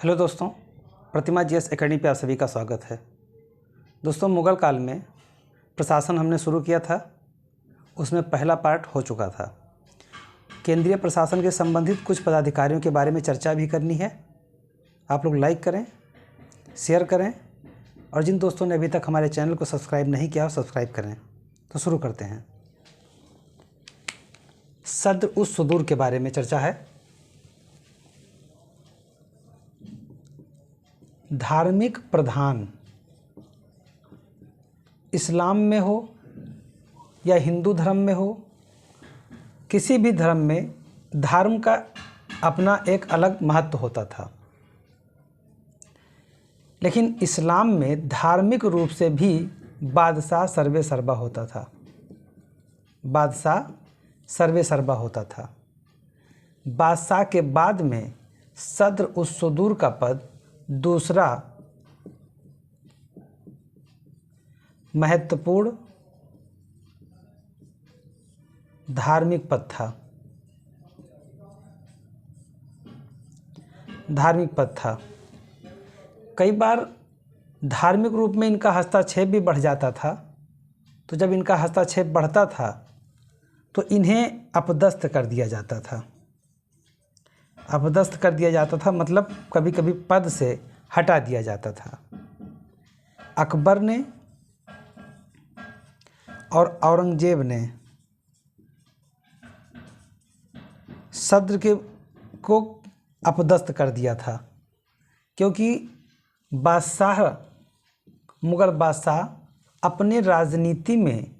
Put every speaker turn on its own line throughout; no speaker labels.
Hello दोस्तों, प्रतिमा GS academy पे आप सभी का स्वागत है। दोस्तों, मुग़ल काल में प्रशासन हमने शुरू किया था, उसमें पहला पार्ट हो चुका था। केंद्रीय प्रशासन के संबंधित कुछ पदाधिकारियों के बारे में चर्चा भी करनी है। आप लोग लाइक करें, शेयर करें और जिन दोस्तों ने अभी तक हमारे चैनल को सब्सक्राइब नहीं किया हो सब्सक्राइब करें। तो शुरू करते हैं। सद्र उस सुदूर के बारे में चर्चा है। धार्मिक प्रधान इस्लाम में हो या हिंदू धर्म में हो, किसी भी धर्म में धर्म का अपना एक अलग महत्व होता था, लेकिन इस्लाम में धार्मिक रूप से भी बादशाह सर्वे सर्वा होता था। बादशाह सर्वे सर्वा होता था। बादशाह के बाद में सद्र उस सुदूर का पद दूसरा महत्वपूर्ण धार्मिक पद था। कई बार धार्मिक रूप में इनका हस्तक्षेप भी बढ़ जाता था। तो जब इनका हस्तक्षेप बढ़ता था तो इन्हें अपदस्थ कर दिया जाता था। अपदस्थ कर दिया जाता था मतलब कभी कभी पद से हटा दिया जाता था। अकबर ने और औरंगजेब ने सद्र को अपदस्थ कर दिया था, क्योंकि मुग़ल बादशाह अपने राजनीति में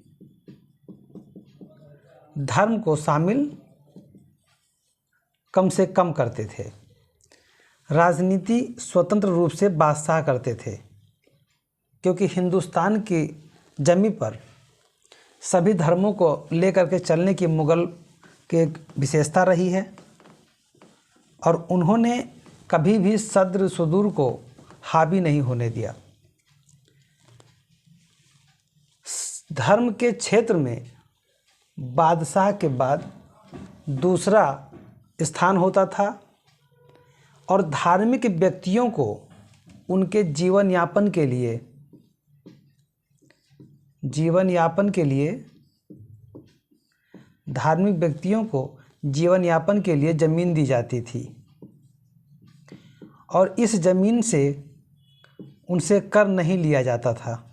धर्म को शामिल कम से कम करते थे। राजनीति स्वतंत्र रूप से बादशाह करते थे, क्योंकि हिंदुस्तान की जमीन पर सभी धर्मों को लेकर के चलने की मुग़ल की एक विशेषता रही है और उन्होंने कभी भी सद्र सुदूर को हावी नहीं होने दिया। धर्म के क्षेत्र में बादशाह के बाद दूसरा स्थान होता था और धार्मिक व्यक्तियों को उनके जीवन यापन के लिए धार्मिक व्यक्तियों को जीवन यापन के लिए ज़मीन दी जाती थी और इस ज़मीन से उनसे कर नहीं लिया जाता था,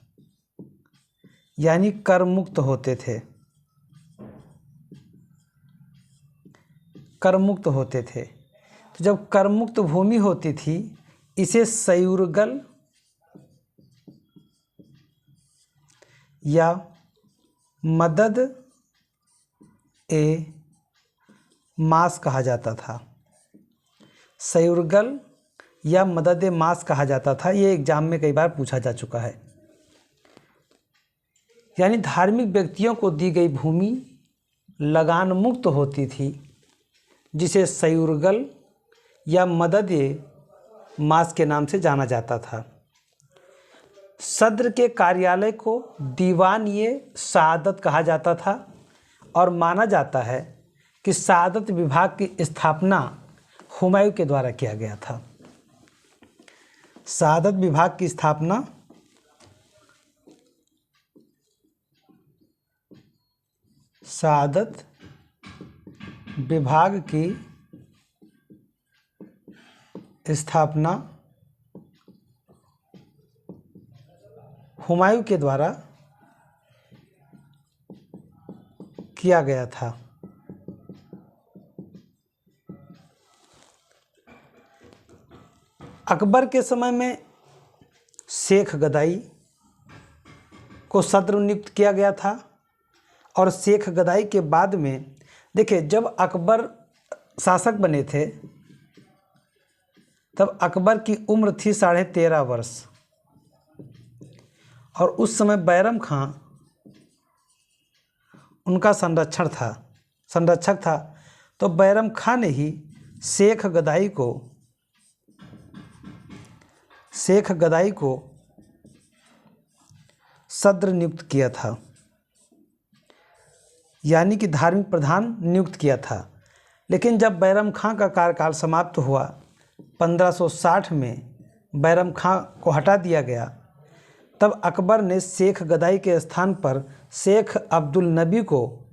यानी कर मुक्त होते थे। करमुक्त होते थे। तो जब करमुक्त भूमि होती थी, इसे सयुरगल या मदद ए मास कहा जाता था। सयुरगल या मदद ए मास कहा जाता था। ये एग्जाम में कई बार पूछा जा चुका है। यानी धार्मिक व्यक्तियों को दी गई भूमि लगान मुक्त होती थी, जिसे सयुरगल या मदद मास के नाम से जाना जाता था। सद्र के कार्यालय को दीवान शहादत कहा जाता था और माना जाता है कि शहादत विभाग की स्थापना हुमायूं के द्वारा किया गया था। शहादत विभाग की स्थापना शहादत विभाग की स्थापना हुमायूं के द्वारा किया गया था। अकबर के समय में शेख गदाई को सद्र नियुक्त किया गया था और शेख गदाई के बाद में देखिए, जब अकबर शासक बने थे तब अकबर की उम्र थी 13.5 वर्ष और उस समय बैरम खां उनका संरक्षक था। तो बैरम खां ने ही शेख गदाई को सद्र नियुक्त किया था, यानी कि धार्मिक प्रधान नियुक्त किया था। लेकिन जब बैरम खां का कार्यकाल समाप्त हुआ 1560 में बैरम खां को हटा दिया गया, तब अकबर ने शेख गदाई के स्थान पर शेख अब्दुल नबी को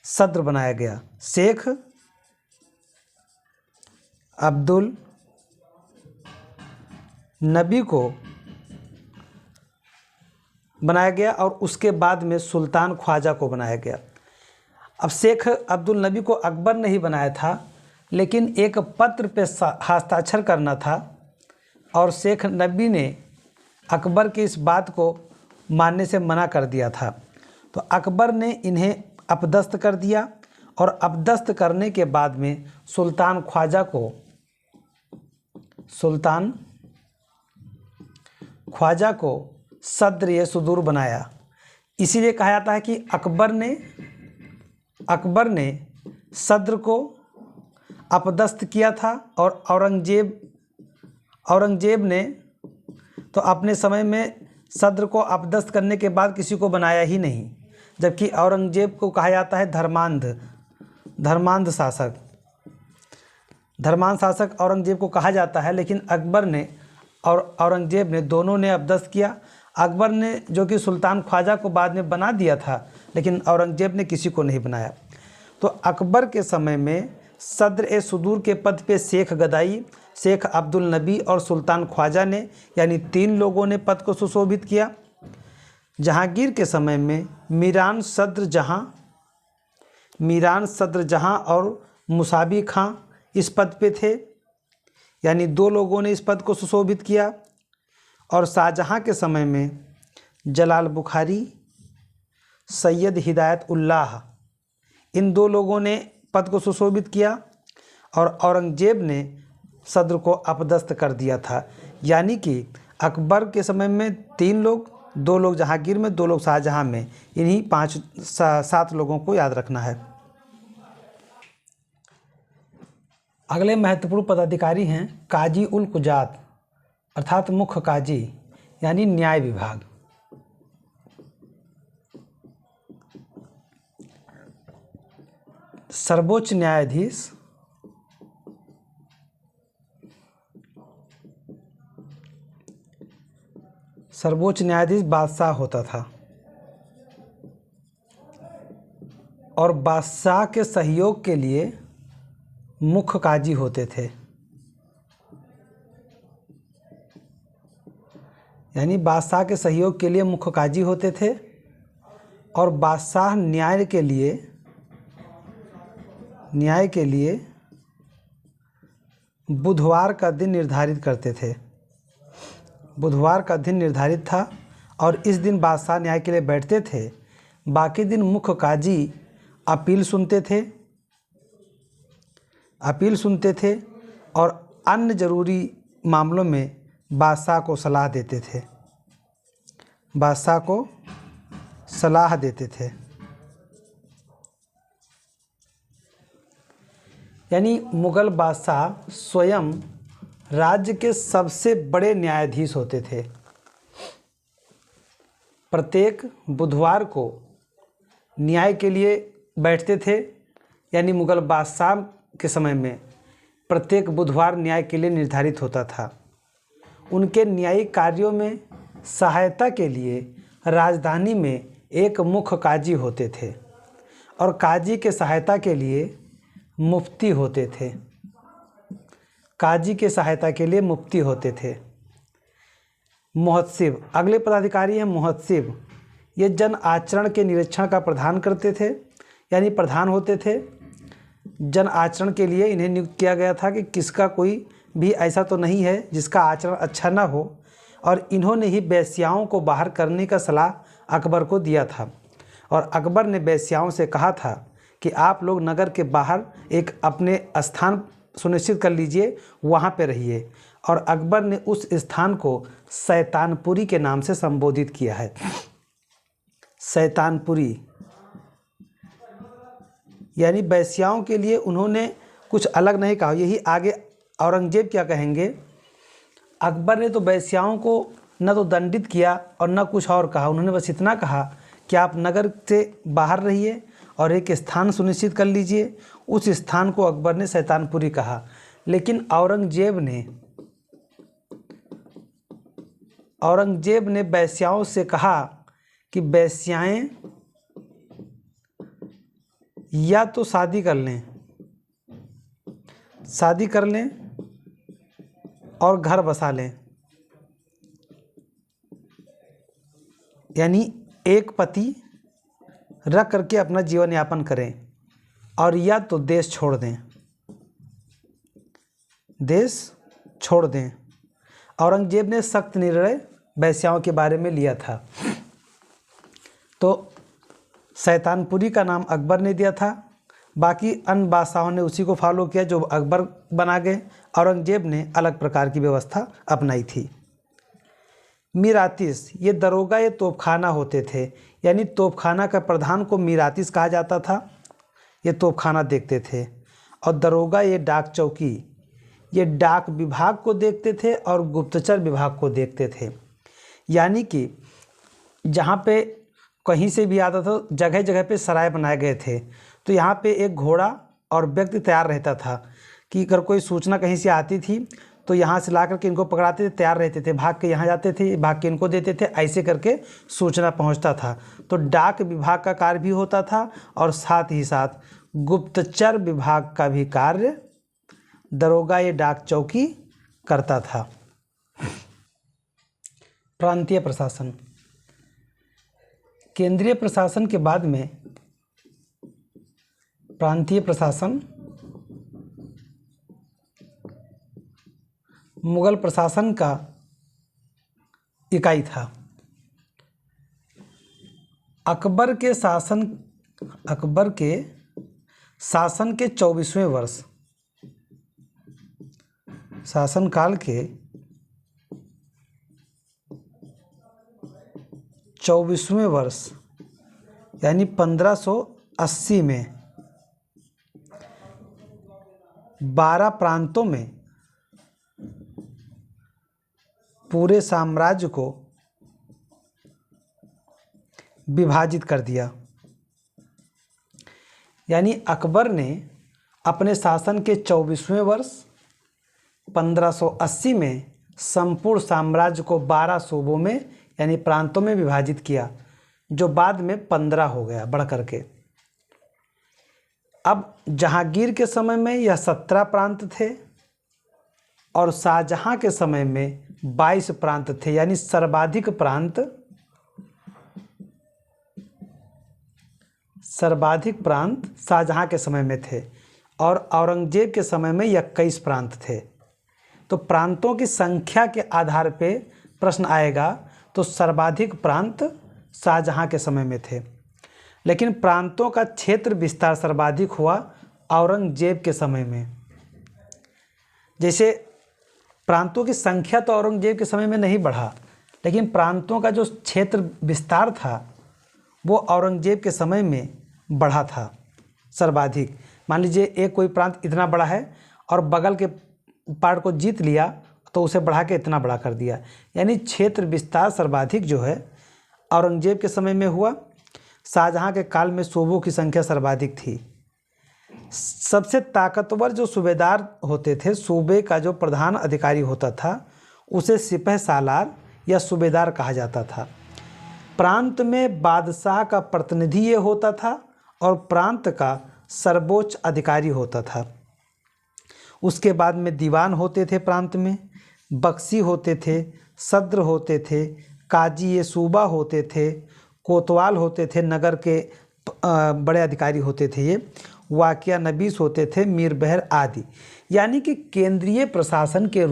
सद्र बनाया गया। शेख अब्दुल नबी को बनाया गया और उसके बाद में सुल्तान ख्वाजा को बनाया गया। अब शेख अब्दुल नबी को अकबर ने ही बनाया था, लेकिन एक पत्र पे हस्ताक्षर करना था और शेख नबी ने अकबर की इस बात को मानने से मना कर दिया था। तो अकबर ने इन्हें अपदस्थ कर दिया और अपदस्थ करने के बाद में सुल्तान ख्वाजा को सद्र सुदूर बनाया। इसीलिए कहा जाता है कि अकबर ने सद्र को अपदस्थ किया था और औरंगजेब ने तो अपने समय में सद्र को अपदस्थ करने के बाद किसी को बनाया ही नहीं, जबकि औरंगजेब को कहा जाता है धर्मांध शासक औरंगजेब को कहा जाता है। लेकिन अकबर ने और औरंगजेब ने दोनों ने अपदस्थ किया। अकबर ने जो कि सुल्तान ख्वाजा को बाद में बना दिया था, लेकिन औरंगजेब ने किसी को नहीं बनाया। तो अकबर के समय में सद्र सुदूर के पद पे शेख गदाई, शेख अब्दुल नबी और सुल्तान ख्वाजा ने, यानी 3 लोगों ने पद को सुशोभित किया। जहांगीर के समय में मीरान सद्र जहां और मुसाबी खां इस पद पे थे, यानी 2 लोगों ने इस पद को सुशोभित किया। और शाहजहां के समय में जलाल बुखारी, सैयद हिदायत उल्लाह, इन 2 लोगों ने पद को सुशोभित किया और औरंगजेब ने सद्र को अपदस्थ कर दिया था। यानी कि अकबर के समय में 3 लोग, 2 लोग जहांगीर में, 2 लोग शाहजहां में, इन्हीं 7 लोगों को याद रखना है। अगले महत्वपूर्ण पदाधिकारी हैं काजी उल कुजात, अर्थात मुख्य काजी, यानी न्याय विभाग। सर्वोच्च न्यायाधीश बादशाह होता था और बादशाह के सहयोग के लिए मुख्य काजी होते थे। यानी बादशाह के सहयोग के लिए मुख्य काजी होते थे और बादशाह न्याय के लिए बुधवार का दिन निर्धारित करते थे। बुधवार का दिन निर्धारित था और इस दिन बादशाह न्याय के लिए बैठते थे। बाकी दिन मुख्य काजी अपील सुनते थे और अन्य जरूरी मामलों में बादशाह को सलाह देते थे। यानी मुग़ल बादशाह स्वयं राज्य के सबसे बड़े न्यायाधीश होते थे। प्रत्येक बुधवार को न्याय के लिए बैठते थे। यानी मुग़ल बादशाह के समय में प्रत्येक बुधवार न्याय के लिए निर्धारित होता था। उनके न्यायिक कार्यों में सहायता के लिए राजधानी में एक मुख्य काजी होते थे और काजी के सहायता के लिए मुफ्ती होते थे। मुहत्सिब, अगले पदाधिकारी हैं मुहत्सिब। ये जन आचरण के निरीक्षण का प्रधान करते थे, यानी प्रधान होते थे। जन आचरण के लिए इन्हें नियुक्त किया गया था कि किसका कोई भी ऐसा तो नहीं है जिसका आचरण अच्छा ना हो, और इन्होंने ही वेश्याओं को बाहर करने का सलाह अकबर को दिया था। और अकबर ने वेश्याओं से कहा था कि आप लोग नगर के बाहर एक अपने स्थान सुनिश्चित कर लीजिए, वहाँ पे रहिए। और अकबर ने उस स्थान को शैतानपुरी के नाम से संबोधित किया है। शैतानपुरी, यानी वेश्याओं के लिए उन्होंने कुछ अलग नहीं कहा। यही आगे औरंगजेब क्या कहेंगे, अकबर ने तो वेश्याओं को न तो दंडित किया और न कुछ और कहा। उन्होंने बस इतना कहा कि आप नगर से बाहर रहिए और एक स्थान सुनिश्चित कर लीजिए। उस स्थान को अकबर ने शैतानपुरी कहा। लेकिन औरंगजेब ने वेश्याओं से कहा कि वेश्याएं या तो शादी कर लें और घर बसा लें, यानी एक पति रख करके अपना जीवन यापन करें, और या तो देश छोड़ दें। औरंगजेब ने सख्त निर्णय वेश्याओं के बारे में लिया था। तो शैतानपुरी का नाम अकबर ने दिया था, बाकी अन्य बादशाहों ने उसी को फॉलो किया जो अकबर बना गए। औरंगजेब ने अलग प्रकार की व्यवस्था अपनाई थी। मीरातिस, ये दरोगा ये तोपखाना होते थे, यानी तोपखाना का प्रधान को मीरातिस कहा जाता था, ये तोपखाना देखते थे। और दरोगा ये डाक चौकी, ये डाक विभाग को देखते थे और गुप्तचर विभाग को देखते थे। यानी कि जहाँ पे कहीं से भी आता था, जगह जगह पे सराय बनाए गए थे, तो यहाँ पे एक घोड़ा और व्यक्ति तैयार रहता था कि अगर कोई सूचना कहीं से आती थी तो यहाँ से ला करके इनको पकड़ाते थे, तैयार रहते थे, भाग के यहाँ जाते थे, भाग के इनको देते थे, ऐसे करके सूचना पहुँचता था। तो डाक विभाग का कार्य भी होता था और साथ ही साथ गुप्तचर विभाग का भी कार्य दरोगा ये डाक चौकी करता था। प्रांतीय प्रशासन, केंद्रीय प्रशासन के बाद में प्रांतीय प्रशासन मुगल प्रशासन का इकाई था। अकबर के शासन के 24वें वर्ष, शासनकाल के 24वें वर्ष यानी 1580 में 12 प्रांतों में पूरे साम्राज्य को विभाजित कर दिया। यानी अकबर ने अपने शासन के 24वें वर्ष 1580 में संपूर्ण साम्राज्य को 12 सूबों में यानी प्रांतों में विभाजित किया, जो बाद में 15 हो गया बढ़ करके। अब जहांगीर के समय में यह 17 प्रांत थे और शाहजहां के समय में 22 प्रांत थे, यानी सर्वाधिक प्रांत शाहजहां के समय में थे और औरंगजेब के समय में 21 प्रांत थे। तो प्रांतों की संख्या के आधार पे प्रश्न आएगा तो सर्वाधिक प्रांत शाहजहां के समय में थे, लेकिन प्रांतों का क्षेत्र विस्तार सर्वाधिक हुआ औरंगजेब के समय में। जैसे प्रांतों की संख्या तो औरंगजेब के समय में नहीं बढ़ा, लेकिन प्रांतों का जो क्षेत्र विस्तार था वो औरंगजेब के समय में बढ़ा था सर्वाधिक। मान लीजिए एक कोई प्रांत इतना बड़ा है और बगल के पार्ट को जीत लिया तो उसे बढ़ा के इतना बड़ा कर दिया, यानी क्षेत्र विस्तार सर्वाधिक जो है औरंगजेब के समय में हुआ। शाहजहां के काल में सूबों की संख्या सर्वाधिक थी। सबसे ताकतवर जो सूबेदार होते थे, सूबे का जो प्रधान अधिकारी होता था उसे सिपह सालार या सूबेदार कहा जाता था। प्रांत में बादशाह का प्रतिनिधि ये होता था और प्रांत का सर्वोच्च अधिकारी होता था। उसके बाद में दीवान होते थे, प्रांत में बख्शी होते थे, सद्र होते थे, काजी ये सूबा होते थे, कोतवाल होते थे, नगर के बड़े अधिकारी होते थे, ये वाकिया नबीस होते थे, मीर बहर आदि। यानी कि केंद्रीय प्रशासन के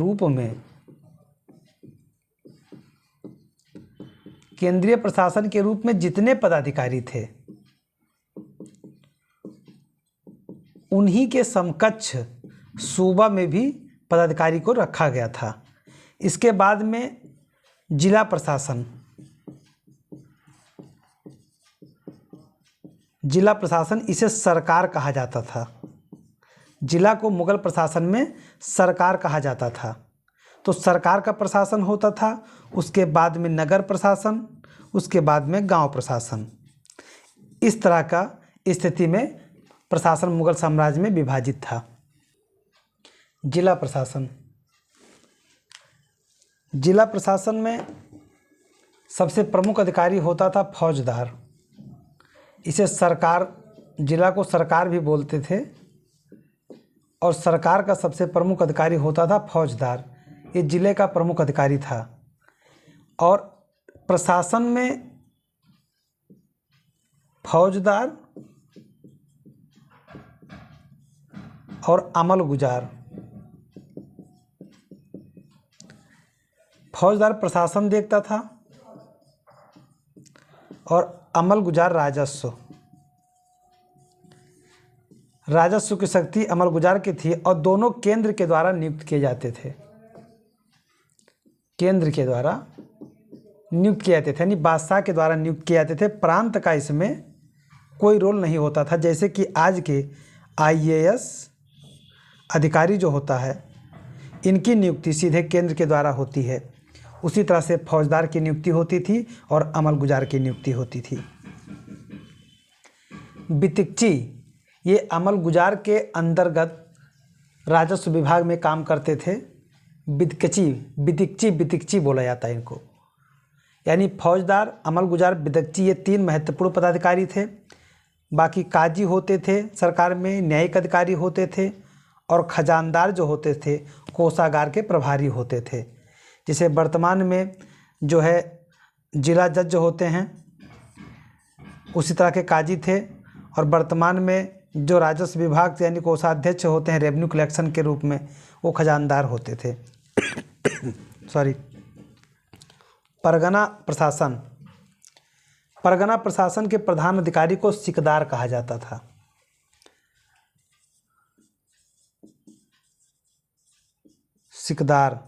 रूप में जितने पदाधिकारी थे उन्हीं के समकक्ष सूबा में भी पदाधिकारी को रखा गया था। इसके बाद में जिला प्रशासन इसे सरकार कहा जाता था। जिला को मुगल प्रशासन में सरकार कहा जाता था। तो सरकार का प्रशासन होता था, उसके बाद में नगर प्रशासन, उसके बाद में गांव प्रशासन। इस तरह का स्थिति में प्रशासन मुगल साम्राज्य में विभाजित था। जिला प्रशासन। जिला प्रशासन में सबसे प्रमुख अधिकारी होता था फौजदार। इसे सरकार, जिला को सरकार भी बोलते थे, और सरकार का सबसे प्रमुख अधिकारी होता था फौजदार। ये जिले का प्रमुख अधिकारी था। और प्रशासन में फौजदार और अमलगुजार। फौजदार प्रशासन देखता था और अमलगुजार राजस्व। राजस्व की शक्ति अमलगुजार की थी, और दोनों केंद्र के द्वारा नियुक्त किए जाते थे। केंद्र के द्वारा नियुक्त किए जाते थे, यानी बादशाह के द्वारा नियुक्त किए जाते थे। प्रांत का इसमें कोई रोल नहीं होता था। जैसे कि आज के IAS अधिकारी जो होता है, इनकी नियुक्ति सीधे केंद्र के द्वारा होती है। उसी तरह से फौजदार की नियुक्ति होती थी और अमलगुजार की नियुक्ति होती थी। बितिकची, ये अमलगुजार के अंतर्गत राजस्व विभाग में काम करते थे। बितिकची बोला जाता है इनको। यानी फौजदार, अमलगुजार, बितिकची, ये 3 महत्वपूर्ण पदाधिकारी थे। बाकी काजी होते थे सरकार में, न्यायिक अधिकारी होते थे, और खजानदार जो होते थे कोषागार के प्रभारी होते थे। जिसे वर्तमान में जो है जिला जज जो होते हैं, उसी तरह के काजी थे। और वर्तमान में जो राजस्व विभाग यानी कोषाध्यक्ष होते हैं रेवेन्यू कलेक्शन के रूप में, वो खजानदार होते थे। सॉरी। परगना प्रशासन। परगना प्रशासन के प्रधान अधिकारी को सिकदार कहा जाता था। सिकदार।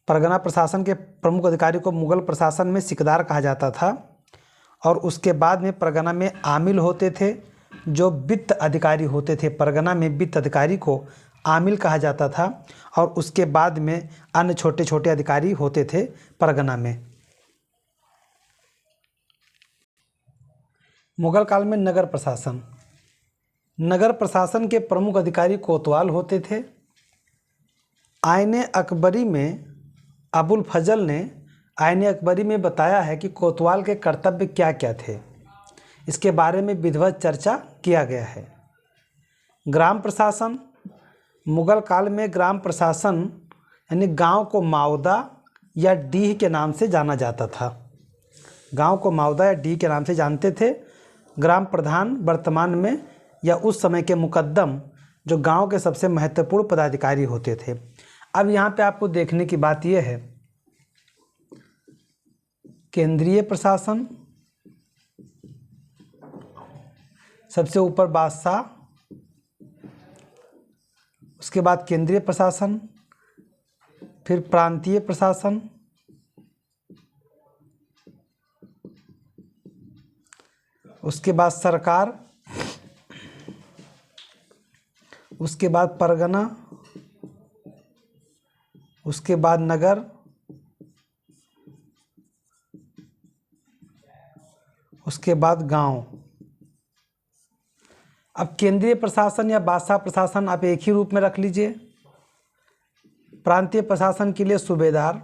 परगना प्रशासन के प्रमुख अधिकारी को मुगल प्रशासन में सिकदार कहा जाता था। और उसके बाद में परगना में आमिल होते थे, जो वित्त अधिकारी होते थे। परगना में वित्त अधिकारी को आमिल कहा जाता था। और उसके बाद में अन्य छोटे छोटे अधिकारी होते थे परगना में। मुगल काल में नगर प्रशासन। नगर प्रशासन के प्रमुख अधिकारी कोतवाल होते थे। आईने अकबरी में अबुल फजल ने आईने अकबरी में बताया है कि कोतवाल के कर्तव्य क्या क्या थे। इसके बारे में विधिवत चर्चा किया गया है। ग्राम प्रशासन। मुगल काल में ग्राम प्रशासन यानी गांव को मावदा या डीह के नाम से जाना जाता था। गांव को मावदा या डीह के नाम से जानते थे। ग्राम प्रधान वर्तमान में या उस समय के मुकद्दम जो गांव के सबसे महत्वपूर्ण पदाधिकारी होते थे। अब यहाँ पे आपको देखने की बात यह है, केंद्रीय प्रशासन, सबसे ऊपर बादशाह, उसके बाद केंद्रीय प्रशासन, फिर प्रांतीय प्रशासन, उसके बाद सरकार, उसके बाद परगना, उसके बाद नगर, उसके बाद गांव। अब केंद्रीय प्रशासन या बादशाह प्रशासन आप एक ही रूप में रख लीजिए। प्रांतीय प्रशासन के लिए सूबेदार,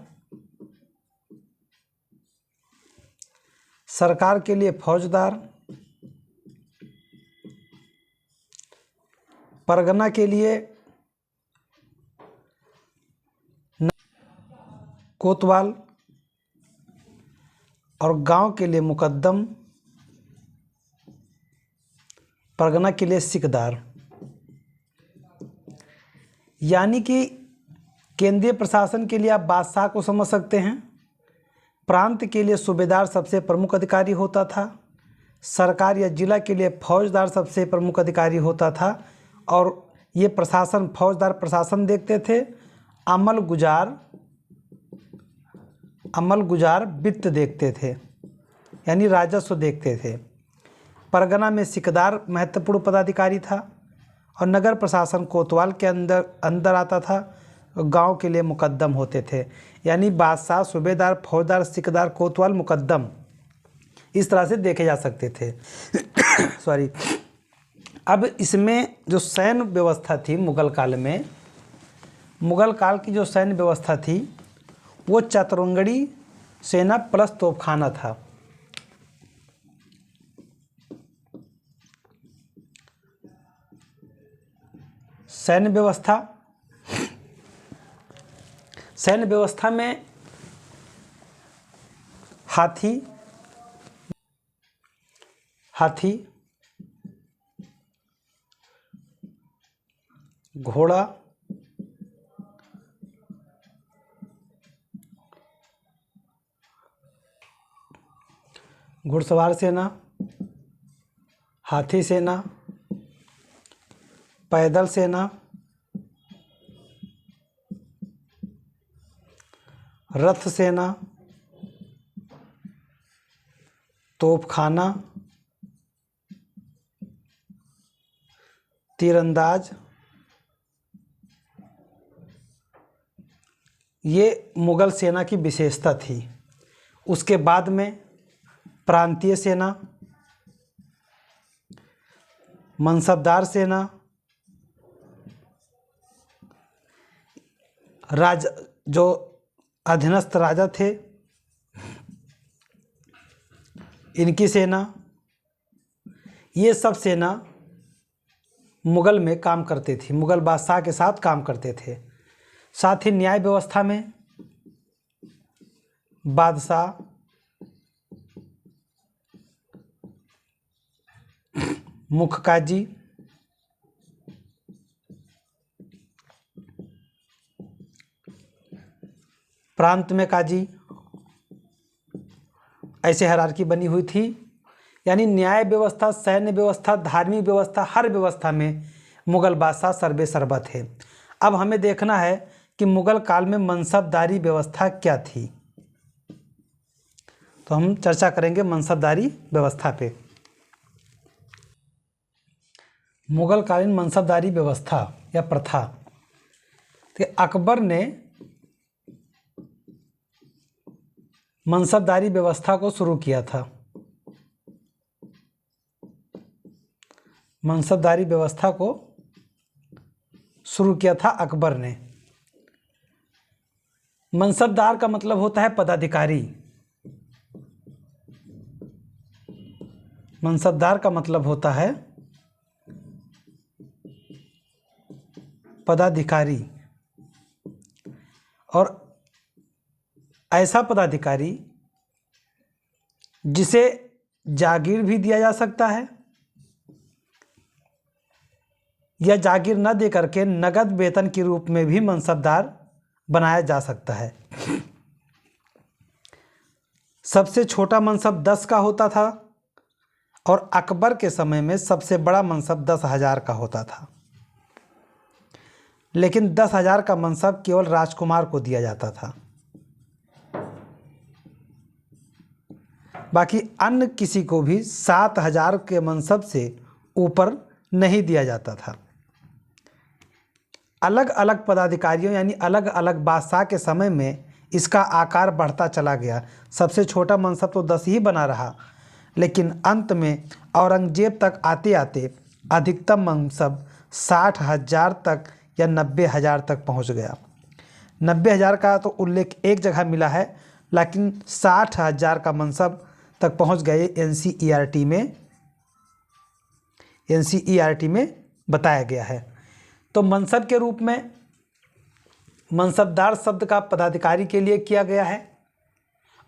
सरकार के लिए फौजदार, परगना के लिए कोतवाल और गांव के लिए मुकद्दम, परगना के लिए सिकदार। यानी कि केंद्रीय प्रशासन के लिए आप बादशाह को समझ सकते हैं। प्रांत के लिए सूबेदार सबसे प्रमुख अधिकारी होता था। सरकार या जिला के लिए फौजदार सबसे प्रमुख अधिकारी होता था। और ये प्रशासन, फौजदार प्रशासन देखते थे। अमलगुजार वित्त देखते थे, यानी राजस्व देखते थे। परगना में सिकदार महत्वपूर्ण पदाधिकारी था। और नगर प्रशासन कोतवाल के अंदर आता था। गांव के लिए मुकद्दम होते थे। यानी बादशाह, सूबेदार, फौजदार, सिकदार, कोतवाल, मुकद्दम, इस तरह से देखे जा सकते थे। सॉरी। अब इसमें जो सैन्य व्यवस्था थी मुगल काल में, मुगल काल की जो सैन्य व्यवस्था थी वो चतुरंगड़ी सेना प्लस तोपखाना था। सैन्य व्यवस्था में हाथी, घोड़ा, घुड़सवार सेना, हाथी सेना, पैदल सेना, रथ सेना, तोपखाना, तीरंदाज, ये मुगल सेना की विशेषता थी। उसके बाद में प्रांतीय सेना, मनसबदार सेना, जो अधीनस्थ राजा थे इनकी सेना, ये सब सेना मुगल में काम करती थी, मुगल बादशाह के साथ काम करते थे। साथ ही न्याय व्यवस्था में बादशाह, मुख्य काजी, प्रांत में काजी, ऐसे हायरार्की बनी हुई थी। यानी न्याय व्यवस्था, सैन्य व्यवस्था, धार्मिक व्यवस्था, हर व्यवस्था में मुगल बादशाह सर्वे सर्वा थे। अब हमें देखना है कि मुगल काल में मनसबदारी व्यवस्था क्या थी, तो हम चर्चा करेंगे मनसबदारी व्यवस्था पे। मुगल कालीन मनसबदारी व्यवस्था या प्रथा, तो अकबर ने मनसबदारी व्यवस्था को शुरू किया था। मनसबदारी व्यवस्था को शुरू किया था अकबर ने। मनसबदार का मतलब होता है पदाधिकारी। मनसबदार का मतलब होता है पदाधिकारी, और ऐसा पदाधिकारी जिसे जागीर भी दिया जा सकता है या जागीर न दे करके नगद वेतन के रूप में भी मनसबदार बनाया जा सकता है। सबसे छोटा मनसब 10 का होता था और अकबर के समय में सबसे बड़ा मनसब 10,000 का होता था। लेकिन 10,000 का मनसब केवल राजकुमार को दिया जाता था, बाकी अन्य किसी को भी 7,000 के मनसब से ऊपर नहीं दिया जाता था। अलग अलग पदाधिकारियों यानी अलग अलग बादशाह के समय में इसका आकार बढ़ता चला गया। सबसे छोटा मनसब तो 10 ही बना रहा, लेकिन अंत में औरंगजेब तक आते आते अधिकतम मनसब 60,000 तक या 90,000 तक पहुंच गया। 90,000 का तो उल्लेख एक जगह मिला है, लेकिन 60,000 का मनसब तक पहुंच गए एनसीईआरटी में बताया गया है। तो मनसब के रूप में मनसबदार शब्द का पदाधिकारी के लिए किया गया है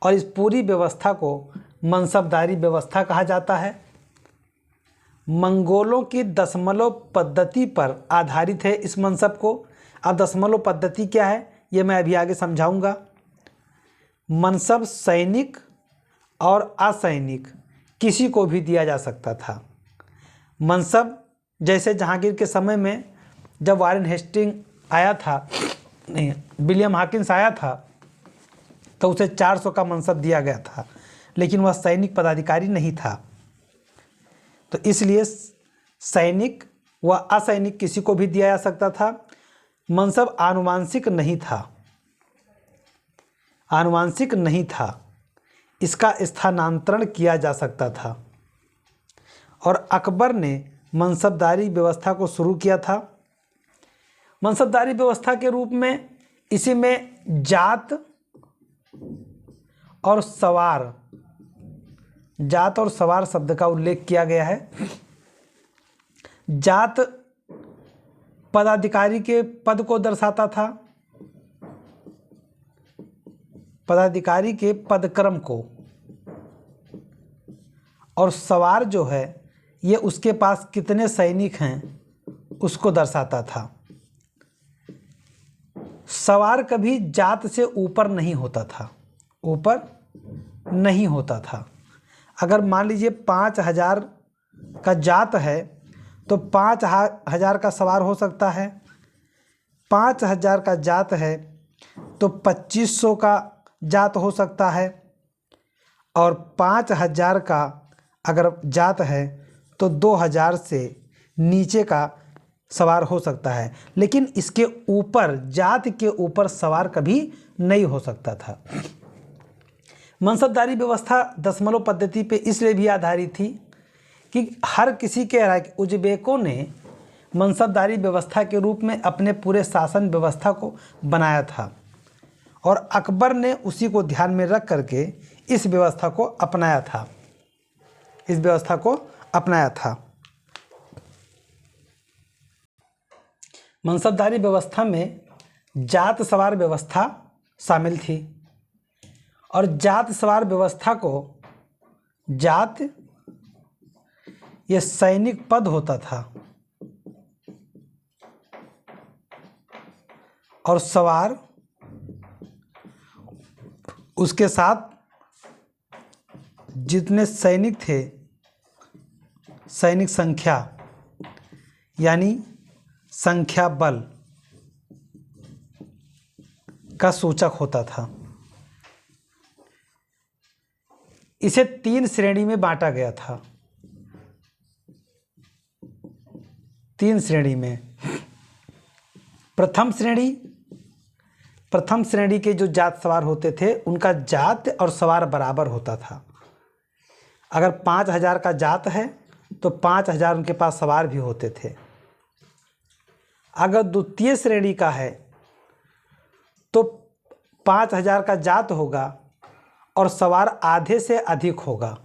और इस पूरी व्यवस्था को मनसबदारी व्यवस्था कहा जाता है। मंगोलों की दशमलव पद्धति पर आधारित है इस मनसब को। अब दशमलव पद्धति क्या है ये मैं अभी आगे समझाऊंगा। मनसब सैनिक और असैनिक किसी को भी दिया जा सकता था। मनसब जैसे जहांगीर के समय में जब वारेन हेस्टिंग आया था, नहीं विलियम हॉकिंस आया था, तो उसे 400 का मनसब दिया गया था, लेकिन वह सैनिक पदाधिकारी नहीं था। तो इसलिए सैनिक व असैनिक किसी को भी दिया जा सकता था। मनसब आनुवांशिक नहीं था, इसका स्थानांतरण किया जा सकता था। और अकबर ने मनसबदारी व्यवस्था को शुरू किया था। मनसबदारी व्यवस्था के रूप में इसी में जात और सवार शब्द का उल्लेख किया गया है। जात पदाधिकारी के पद को दर्शाता था, पदाधिकारी के पदक्रम को, और सवार जो है ये उसके पास कितने सैनिक हैं उसको दर्शाता था। सवार कभी जात से ऊपर नहीं होता था, ऊपर नहीं होता था। अगर मान लीजिए 5,000 का जात है तो 5,000 का सवार हो सकता है। 5,000 का जात है तो 2,500 का जात हो सकता है, और 5,000 का अगर जात है तो 2,000 से नीचे का सवार हो सकता है, लेकिन इसके ऊपर, जात के ऊपर सवार कभी नहीं हो सकता था। मनसबदारी व्यवस्था दशमलव पद्धति पे इसलिए भी आधारित थी कि हर किसी के उज़्बेकों ने मनसबदारी व्यवस्था के रूप में अपने पूरे शासन व्यवस्था को बनाया था, और अकबर ने उसी को ध्यान में रख करके इस व्यवस्था को अपनाया था, इस व्यवस्था को अपनाया था। मनसबदारी व्यवस्था में जात सवार व्यवस्था शामिल थी, और जात सवार व्यवस्था को, जात ये सैनिक पद होता था और सवार उसके साथ जितने सैनिक थे, सैनिक संख्या यानी संख्या बल का सूचक होता था। इसे 3 श्रेणी में बांटा गया था, 3 श्रेणी में। प्रथम श्रेणी के जो जात सवार होते थे उनका जात और सवार बराबर होता था। अगर 5,000 का जात है तो 5,000 उनके पास सवार भी होते थे। अगर द्वितीय श्रेणी का है तो 5,000 का जात होगा और सवार आधे से अधिक होगा,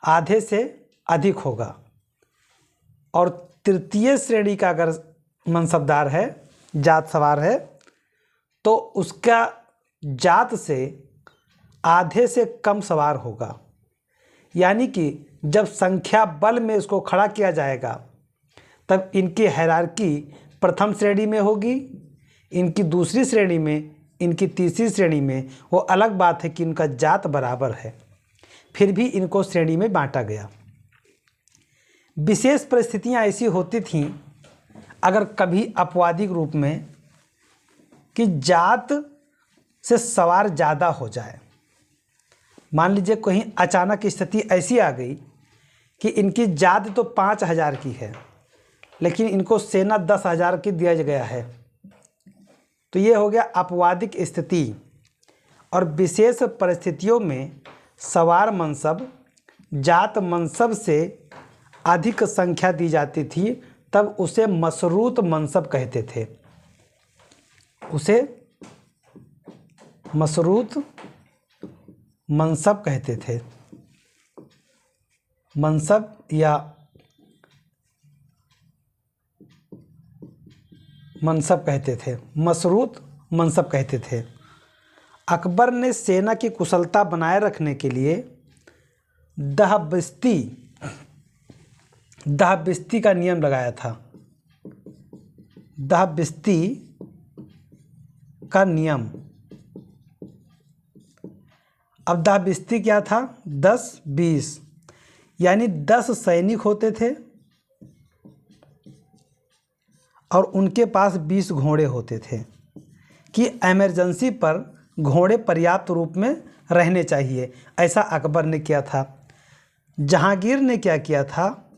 आधे से अधिक होगा। और तृतीय श्रेणी का अगर मनसबदार है, जात सवार है, तो उसका जात से आधे से कम सवार होगा। यानी कि जब संख्या बल में इसको खड़ा किया जाएगा तब इनकी हायरार्की प्रथम श्रेणी में होगी, इनकी दूसरी श्रेणी में, इनकी तीसरी श्रेणी में। वो अलग बात है कि इनका जात बराबर है, फिर भी इनको श्रेणी में बांटा गया। विशेष परिस्थितियां ऐसी होती थीं अगर कभी अपवादिक रूप में कि जात से सवार ज़्यादा हो जाए। मान लीजिए कहीं अचानक स्थिति ऐसी आ गई कि इनकी जात तो 5,000 की है लेकिन इनको सेना 10,000 की दिया गया है, तो ये हो गया अपवादिक स्थिति। और विशेष परिस्थितियों में सवार मनसब जात मनसब से अधिक संख्या दी जाती थी, तब उसे मशरूत मनसब कहते थे, उसे मशरूत मनसब कहते थे। मनसब या मनसब कहते थे, मशरूत मनसब कहते थे। अकबर ने सेना की कुशलता बनाए रखने के लिए दहबिस्ती का नियम लगाया था। दहबिस्ती का नियम। अब दहबिस्ती क्या था? 10-20 यानी 10 सैनिक होते थे और उनके पास 20 घोड़े होते थे कि इमरजेंसी पर घोड़े पर्याप्त रूप में रहने चाहिए। ऐसा अकबर ने किया था। जहांगीर ने क्या किया था?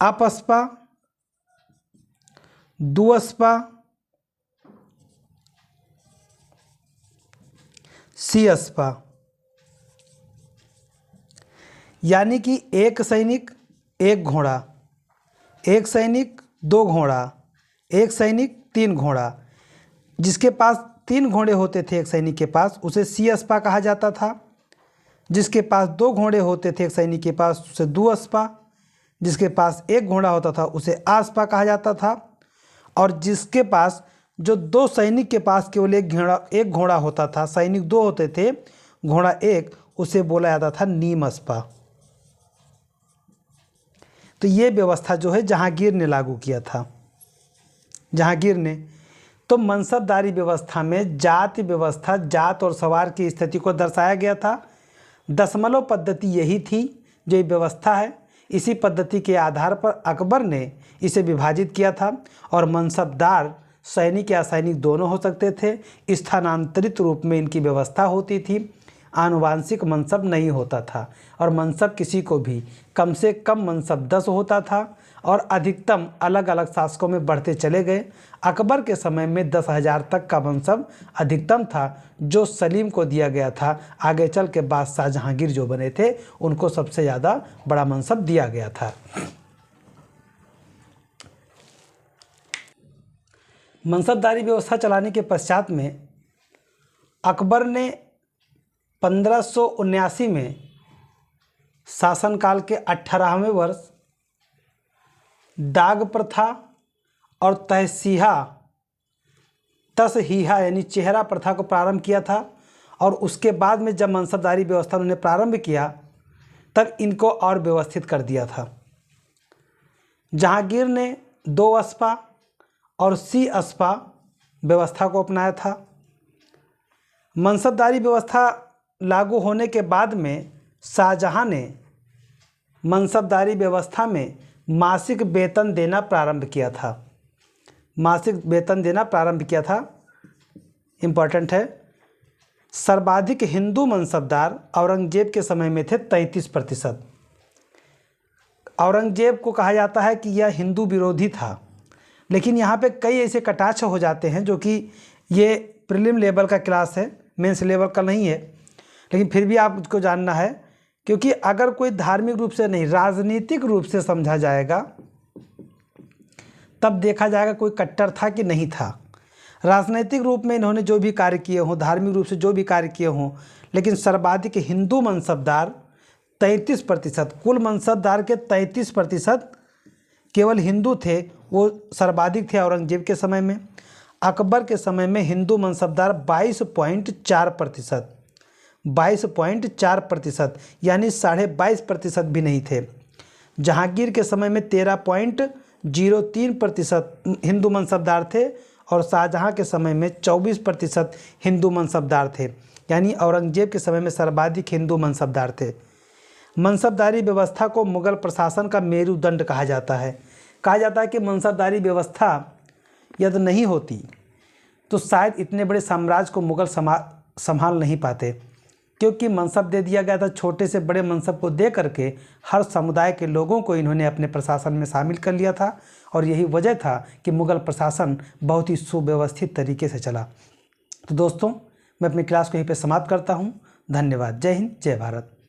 अपस्पा, दुअस्पा, सीअस्पा यानी कि एक सैनिक एक घोड़ा, एक सैनिक दो घोड़ा, एक सैनिक तीन घोड़ा। जिसके पास 3 घोड़े होते थे एक सैनिक के पास, उसे सीअस्पा कहा जाता था। जिसके पास 2 घोड़े होते थे एक सैनिक के पास, उसे दुअस्पा। जिसके पास 1 घोड़ा होता था उसे आस्पा कहा जाता था। और जिसके पास, जो 2 सैनिक के पास केवल एक घोड़ा होता था, सैनिक 2 होते थे, घोड़ा 1, उसे बोला जाता था नीमस्पा। तो ये व्यवस्था जो है जहांगीर ने लागू किया था, जहांगीर ने। तो मनसबदारी व्यवस्था में जाति व्यवस्था, जात और सवार की स्थिति को दर्शाया गया था। दशमलव पद्धति यही थी जो ये व्यवस्था है। इसी पद्धति के आधार पर अकबर ने इसे विभाजित किया था और मनसबदार सैनिक या सैनिक दोनों हो सकते थे। स्थानांतरित रूप में इनकी व्यवस्था होती थी, आनुवांशिक मनसब नहीं होता था। और मनसब किसी को भी कम से कम मनसब 10 होता था और अधिकतम अलग अलग शासकों में बढ़ते चले गए। अकबर के समय में 10,000 तक का मनसब अधिकतम था जो सलीम को दिया गया था। आगे चल के बादशाह जहांगीर जो बने थे उनको सबसे ज़्यादा बड़ा मनसब दिया गया था। मनसबदारी व्यवस्था चलाने के पश्चात में अकबर ने 1579 में शासनकाल के 18वें वर्ष दाग प्रथा और तहसीहा तसहीहा यानी चेहरा प्रथा को प्रारंभ किया था। और उसके बाद में जब मनसबदारी व्यवस्था उन्होंने प्रारंभ किया तब इनको और व्यवस्थित कर दिया था। जहांगीर ने 2 अस्पा और सी अस्पा व्यवस्था को अपनाया था। मनसबदारी व्यवस्था लागू होने के बाद में शाहजहां ने मनसबदारी व्यवस्था में मासिक वेतन देना प्रारंभ किया था। मासिक वेतन देना प्रारंभ किया था, इम्पॉर्टेंट है। सर्वाधिक हिंदू मनसबदार औरंगजेब के समय में थे 33%। औरंगजेब को कहा जाता है कि यह हिंदू विरोधी था, लेकिन यहाँ पे कई ऐसे कटाक्ष हो जाते हैं जो कि ये प्रीलिम लेवल का क्लास है, मेंस लेवल का नहीं है, लेकिन फिर भी आपको जानना है। क्योंकि अगर कोई धार्मिक रूप से नहीं, राजनीतिक रूप से समझा जाएगा तब देखा जाएगा कोई कट्टर था कि नहीं था। राजनीतिक रूप में इन्होंने जो भी कार्य किए हों, धार्मिक रूप से जो भी कार्य किए हों, लेकिन सर्वाधिक हिंदू मनसबदार 33%, कुल मनसबदार के 33% केवल हिंदू थे। वो सर्वाधिक थे औरंगजेब के समय में। अकबर के समय में हिंदू मनसबदार 22.4%, 22.4% यानी 22.5% भी नहीं थे। जहांगीर के समय में 13.03% हिंदू मनसबदार थे और शाहजहां के समय में 24% हिंदू मनसबदार थे। यानी औरंगजेब के समय में सर्वाधिक हिंदू मनसबदार थे। मनसबदारी व्यवस्था को मुगल प्रशासन का मेरुदंड कहा जाता है। कहा जाता है कि मनसबदारी व्यवस्था यदि नहीं होती तो शायद इतने बड़े साम्राज्य को मुगल संभाल नहीं पाते, क्योंकि मनसब दे दिया गया था। छोटे से बड़े मनसब को दे करके हर समुदाय के लोगों को इन्होंने अपने प्रशासन में शामिल कर लिया था और यही वजह था कि मुगल प्रशासन बहुत ही सुव्यवस्थित तरीके से चला। तो दोस्तों, मैं अपनी क्लास को यहीं पे समाप्त करता हूँ। धन्यवाद। जय हिंद, जय भारत।